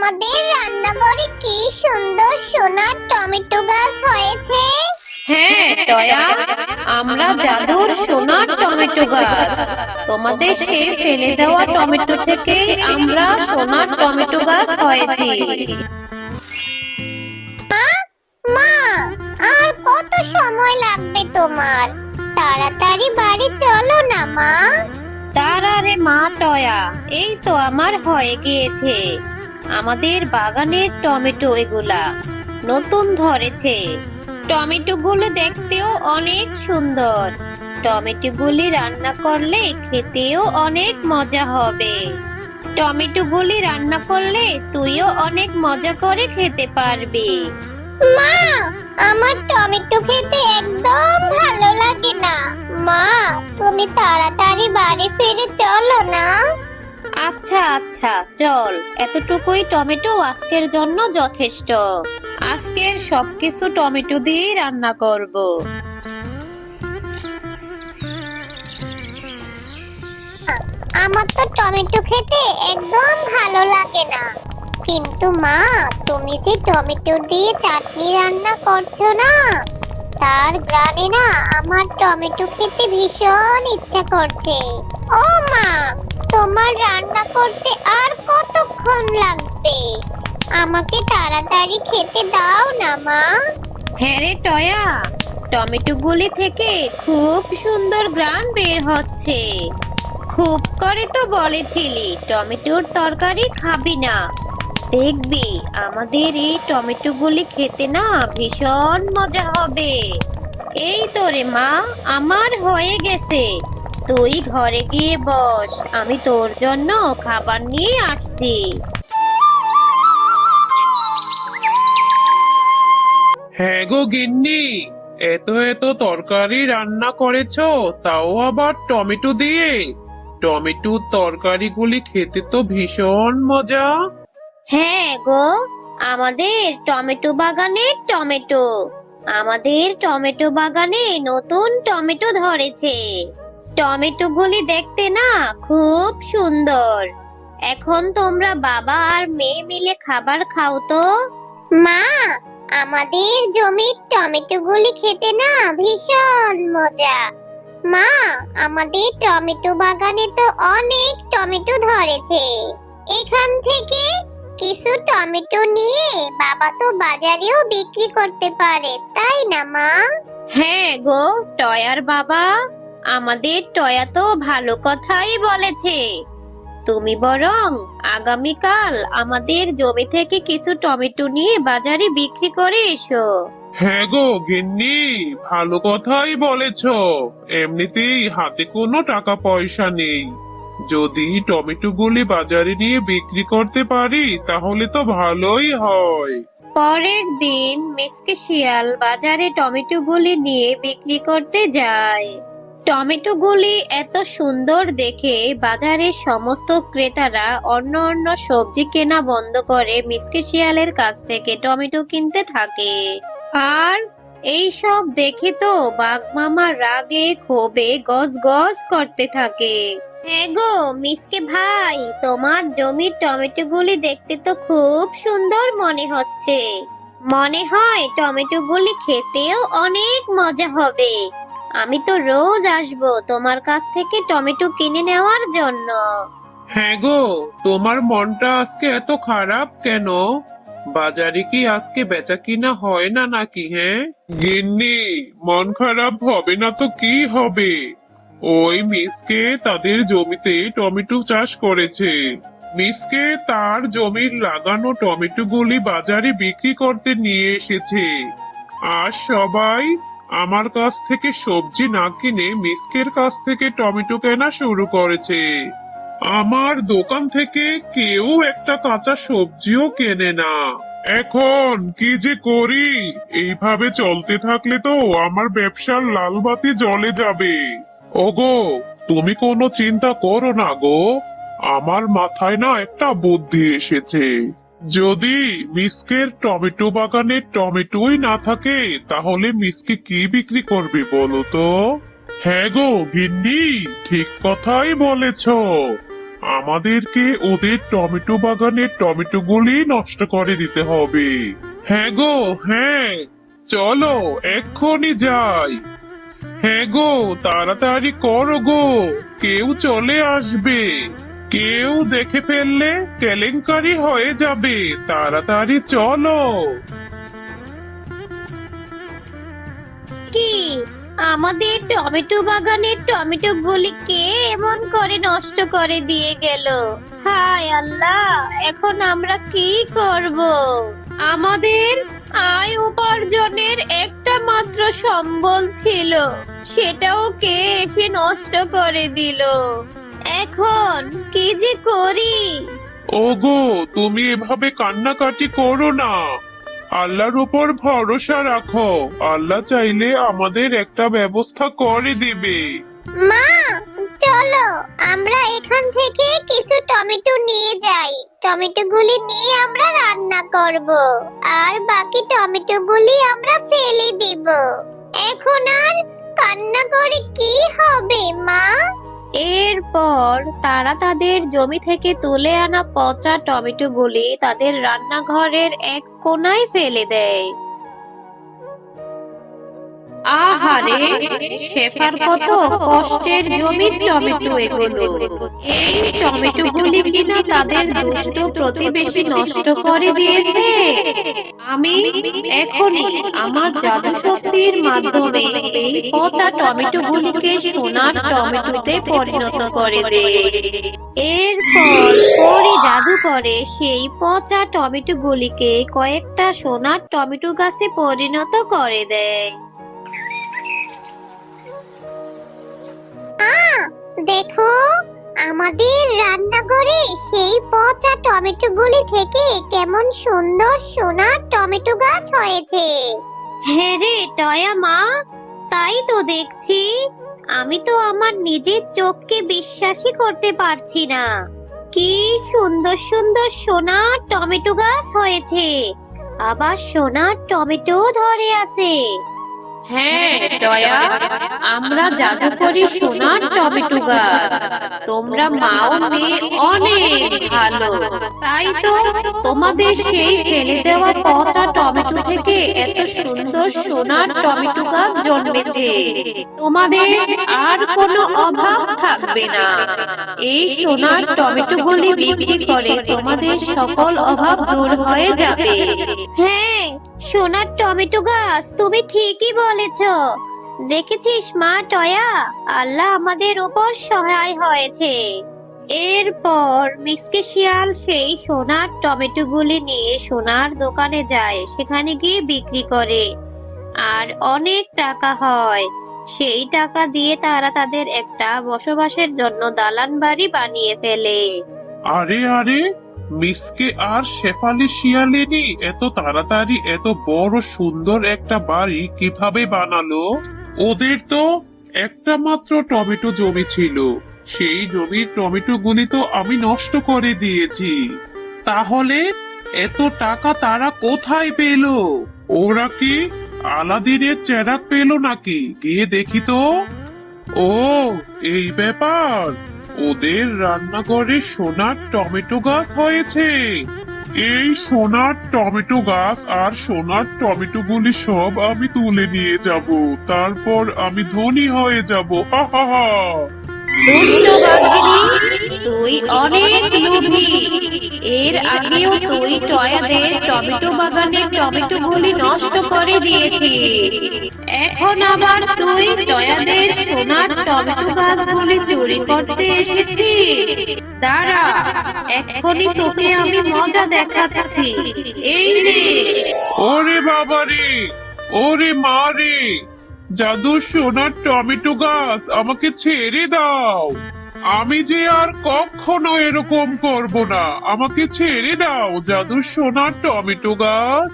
আমাদের রান্নাঘরে কি সুন্দর সোনার টমেটো গাছ হয়েছে। হ্যাঁ টয়া, আমরা জাদুর সোনার টমেটো গাছ। তোমাদের সে ফেলে দেওয়া টমেটো থেকে আমরা সোনার টমেটো গাছ হয়েছি। মা, আর কত সময় লাগবে তোমার? তাড়াতাড়ি বাড়ি চলো না মা। তারারে মা টয়া, এই তো আমার হয়ে গিয়েছে। আমাদের বাগানের টমেটো এগুলা নতুন ধরেছে। টমেটো গুলো দেখতেও অনেক সুন্দর। টমেটো গুলি রান্না করলে খেতেও অনেক মজা হবে। টমেটো গুলি রান্না করলে তুইও অনেক মজা করে খেতে পারবি। মা, আমার টমেটো খেতে একদম ভালো লাগে না। মা, তুমি তাড়াতাড়ি বাড়ি ফিরে চলো না। আচ্ছা আচ্ছা, চল। এতটুকুই টমেটো আজকের জন্য যথেষ্ট। আজকের সবকিছু টমেটো দিয়ে রান্না করব। আমার তো টমেটো খেতে একদম ভালো লাগে না। কিন্তু মা, তুমি যে টমেটো দিয়ে চাটনি রান্না করছো না, তার গ্রানে না আমার টমেটো খেতে ভীষণ ইচ্ছা করছে। ও মা, তোমার রান্না করতে আর কতক্ষণ লাগবে? আমাকে তাড়াতাড়ি খেতে দাও না মা। হ্যাঁ রে টয়া, টমেটো গুলি থেকে খুব সুন্দর ঘ্রাণ বের হচ্ছে। খুব করে তো বলেছিলি টমেটোর তরকারি খাবি না। দেখবি আমাদের এই টমেটো গুলি খেতে না ভীষণ মজা হবে। এই তো রে মা, আমার হয়ে গেছে। তুই ঘরে গিয়ে বস, আমি তোর জন্য খাবার নিয়ে আসছি। হ্যাঁ গো গিন্নি, এত এত তরকারি রান্না করেছো, তাও আবার টমেটো দিয়ে। টমেটোর তরকারিগুলি খেতে তো ভীষণ মজা। হ্যাঁ গো, আমাদের টমেটো বাগানে টমেটো। আমাদের টমেটো বাগানে নতুন টমেটো ধরেছে। টমেটো গুলি দেখতে না খুব সুন্দর। এখন তোমরা বাবা আর মেয়ে মিলে খাবার খাও তো। মা, আমাদের জমির টমেটো গুলি খেতে না ভীষণ মজা। মা, আমাদের টমেটো বাগানে তো অনেক টমেটো ধরেছে। এখান থেকে কিছু টমেটো নিয়ে বাবা তো বাজারেও বিক্রি করতে পারে, তাই না মা? হ্যাঁ গো টয়ার বাবা, আমাদের টয়া তো ভালো কথাই বলেছে। তুমি বরং আগামীকাল আমাদের জমি থেকে কিছু টমেটো নিয়ে বাজারে বিক্রি করে এসো। হ্যাঁ গো গিন্নি, ভালো কথাই বলেছো। এমনিতেই হাতে কোনো টাকা পয়সা নেই। যদি টমেটোগুলি বাজারে নিয়ে বিক্রি করতে পারি তাহলে তো ভালোই হয়। পরের দিন মিসকে শিয়াল বাজারে টমেটো গুলি নিয়ে বিক্রি করতে যায়। টমেটো গুলি এত সুন্দর দেখে বাজারের সমস্ত ক্রেতারা অন্য অন্য সবজি কেনা বন্ধ করে মিসকে শিয়ালের কাছ থেকে টমেটো কিনতে থাকে। আর এই সব দেখে তো বাঘ মামা রাগে ক্ষোভে গজ গজ করতে থাকে। হ্যাঁ গো মিসকে ভাই, তোমার জমির টমেটো গুলি দেখতে তো খুব সুন্দর মনে হচ্ছে। মনে হয় টমেটো গুলি খেতেও অনেক মজা হবে। আমি তো রোজ আসবো তোমার কাছ থেকে টমেটো কিনে নেওয়ার জন্য। হ্যাঁ গো, তোমার মনটা আজকে এত খারাপ কেন? বাজারে কি আজকে বেচা কিনা হয় না নাকি? হ্যাঁ গিন্নি, মন খারাপ হবে না তো কি হবে? ওই মিসকে তাদের জমিতে টমেটো চাষ করেছে। মিসকে তার জমির লাগানো টমেটো গুলি বাজারে বিক্রি করতে নিয়ে এসেছে। আর সবাই আমার কাছ থেকে সবজি না কিনে মিসকের কাছ থেকে টমেটো কেনা শুরু করেছে। আমার দোকান থেকে কেউ একটা কাঁচা সবজিও কেনে না। এখন কি যে করি? এইভাবে চলতে থাকলে তো আমার ব্যবসার লাল বাতি জ্বলে যাবে। ওগো, তুমি কোনো চিন্তা করো না গো, আমার মাথায় না একটা বুদ্ধি এসেছে। যদি মিসকের টমেটো বাগানে টমেটোই না থাকে তাহলে মিসকে কি বিক্রি করবে বলো তো? হ্যাঁ গো গিন্নি, ঠিক কথাই বলেছ। আমাদেরকে ওদের টমেটো বাগানের টমেটোগুলি নষ্ট করে দিতে হবে। হ্যাঁ গো, হ্যাঁ, চলো এক্ষুনি যাই। হ্যাঁ গো, তাড়াতাড়ি করো গো, কেউ চলে আসবে। কেউ দেখে ফেললে কেলেঙ্কারি হয়ে যাবে, তাড়াতাড়ি চলো। কি আমাদের টমেটো বাগানের টমেটো গুলি কে এমন করে নষ্ট করে দিয়ে গেল? হায় আল্লাহ, এখন আমরা কি করব? আমাদের আয় উপার্জনের একটা মাত্র সম্বল ছিল, সেটাও কে এসে নষ্ট করে দিল। এখন কি যে করি? ওগো, তুমি এভাবে কান্নাকাটি করো না। আল্লাহর উপর ভরসা রাখো, আল্লাহ চাইলে আমাদের একটা ব্যবস্থা করে দিবে। মা, চলো আমরা এখান থেকে কিছু টমেটো নিয়ে যাই। টমেটোগুলি নিয়ে আমরা রান্না করব, আর বাকি টমেটোগুলি আমরা ফেলে দিব। এখন আর কান্না করে কি হবে মা? এরপর তারা তাদের জমি থেকে তুলে আনা পচা টমেটোগুলি তাদের রান্নাঘরের এক কোণায় ফেলে দেয়। আহারে, শেফার কত কষ্টের জমির টমেটো এগুলো। এই টমেটোগুলি কিনা তাদের দুষ্ট প্রতিবেশী নষ্ট করে দিয়েছে। আমি এখনই আমার জাদু শক্তির মাধ্যমে এই পচা টমেটোগুলিকে সোনার টমেটোতে পরিণত করে দেই। এরপর পরি জাদু করে সেই পচা টমেটোগুলিকে কয়েকটা সোনার টমেটো গাছে পরিণত করে দেয়। দেখো, আমাদের রান্নাঘরে সেই পচা টমেটোগুলি থেকে কেমন সুন্দর সোনার টমেটো গাছ হয়েছে। হ্যাঁ রে টয়া মা, তাই তো দেখছি। আমি তো আমার নিজের চোখকে বিশ্বাসই করতে পারছি না। কি সুন্দর সুন্দর সোনার টমেটো গাছ হয়েছে, আবার সোনার টমেটো ধরে আছে। হ্যাঁ টয়া, আমরা জাদু করি সোনার টমেটো গাছ। তোমরা মাও মেয়ে অনেক ভালো, তাই তো তোমাদের সেই ফেলে দেওয়া পচা টমেটো থেকে এত সুন্দর সোনার টমেটো গাছ জন্মেছে। তোমাদের আর কোনো অভাব থাকবে না। এই সোনার টমেটোগুলি বিক্রি করে তোমাদের সকল অভাব দূর হয়ে যাবে। হ্যাঁ, সোনার টমেটো গাছ, তুমি ঠিকই বলেছো। দেখেছিস মা টয়া, আল্লাহ আমাদের উপর সহায় হয়েছে। এরপর মিসকে শিয়াল সেই সোনার টমেটোগুলি নিয়ে সোনার দোকানে যায়, সেখানে গিয়ে বিক্রি করে আর অনেক টাকা হয়। সেই টাকা দিয়ে তারা তাদের একটা বসবাসের জন্য দালান বাড়ি বানিয়ে ফেলে। আরে আরে, মিসকে আর শেফালি শিয়ালিনী এত তাড়াতাড়ি এত বড় সুন্দর একটা বাড়ি কিভাবে বানালো? ওদের তো একটা মাত্র টমেটো জমি ছিল, সেই জমির টমেটো গুলি তো আমি নষ্ট করে দিয়েছি। তাহলে এত টাকা তারা কোথায় পেল? ওরা কি আলাদিনের চেরাগ পেল নাকি? গিয়ে দেখি তো। ও, এই ব্যাপার, ওদের রান্নাঘরে সোনার টমেটো গাছ হয়েছে। এই সোনার টমেটো গাছ আর সোনার টমেটো গুলি সব আমি তুলে নিয়ে যাব, তারপর আমি ধনী হয়ে যাব। হা হা হা। দুষ্ট বাঘিনী, তুই অনেক লোভী। এর আগেও তুই টয়াদের টমেটো বাগানের টমেটো গুলি নষ্ট করে দিয়েছিস। এখন আবার তুই টয়াদের সোনার টমেটো গাছগুলি চুরি করতে এসেছিস। দাঁড়া, এক্ষুনি তোকে আমি মজা দেখাচ্ছি। এই রে। ওরে বাবারে, ওরে মা রে, জাদুর সোনার টমেটো গাছ, আমাকে ছেড়ে দাও। আমি যে আর কখনো এরকম করব না, আমাকে ছেড়ে দাও জাদুর সোনার টমেটো গাছ।